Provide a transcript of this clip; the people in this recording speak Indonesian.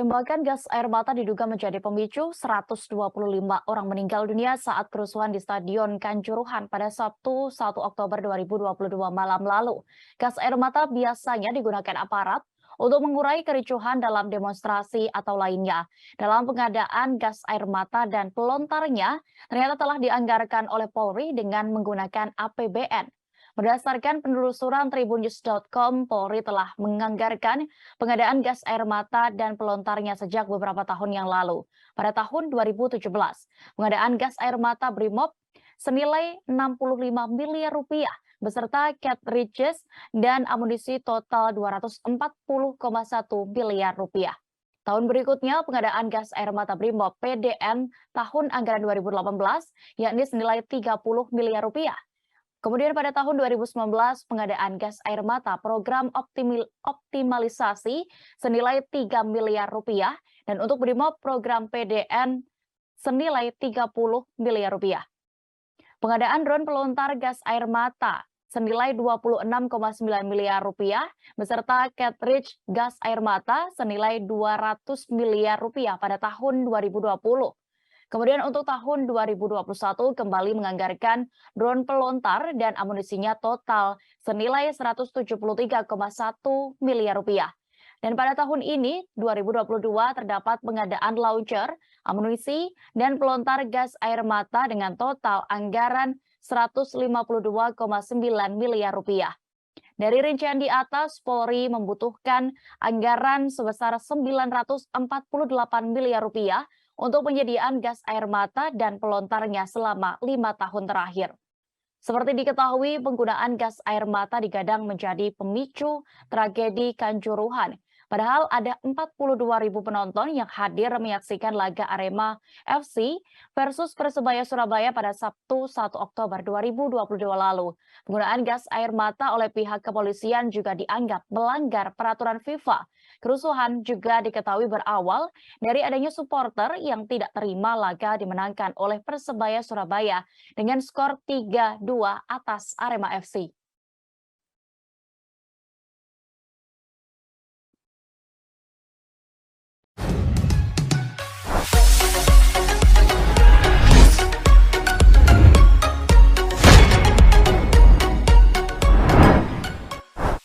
Penembakan gas air mata diduga menjadi pemicu 125 orang meninggal dunia saat kerusuhan di Stadion Kanjuruhan pada Sabtu 1 Oktober 2022 malam lalu. Gas air mata biasanya digunakan aparat untuk mengurai kericuhan dalam demonstrasi atau lainnya. Dalam pengadaan gas air mata dan pelontarnya, ternyata telah dianggarkan oleh Polri dengan menggunakan APBN. Berdasarkan penelusuran tribunnews.com, Polri telah menganggarkan pengadaan gas air mata dan pelontarnya sejak beberapa tahun yang lalu. Pada tahun 2017, pengadaan gas air mata Brimob senilai 65 miliar rupiah beserta cartridges dan amunisi total 240,1 miliar rupiah. Tahun berikutnya, pengadaan gas air mata Brimob PDN tahun anggaran 2018 yakni senilai 30 miliar rupiah. Kemudian pada tahun 2019, pengadaan gas air mata program optimalisasi senilai 3 miliar rupiah dan untuk Brimob program PDN senilai 30 miliar rupiah. Pengadaan drone pelontar gas air mata senilai 26,9 miliar rupiah beserta cartridge gas air mata senilai 200 miliar rupiah pada tahun 2020. Kemudian untuk tahun 2021 kembali menganggarkan drone pelontar dan amunisinya total senilai 173,1 miliar rupiah. Dan pada tahun ini, 2022, terdapat pengadaan launcher, amunisi, dan pelontar gas air mata dengan total anggaran 152,9 miliar rupiah. Dari rincian di atas, Polri membutuhkan anggaran sebesar 948 miliar rupiah untuk penyediaan gas air mata dan pelontarnya selama 5 tahun terakhir. Seperti diketahui, penggunaan gas air mata digadang menjadi pemicu tragedi Kanjuruhan. Padahal ada 42.000 penonton yang hadir menyaksikan laga Arema FC versus Persebaya Surabaya pada Sabtu 1 Oktober 2022 lalu. Penggunaan gas air mata oleh pihak kepolisian juga dianggap melanggar peraturan FIFA. Kerusuhan juga diketahui berawal dari adanya supporter yang tidak terima laga dimenangkan oleh Persebaya Surabaya dengan skor 3-2 atas Arema FC.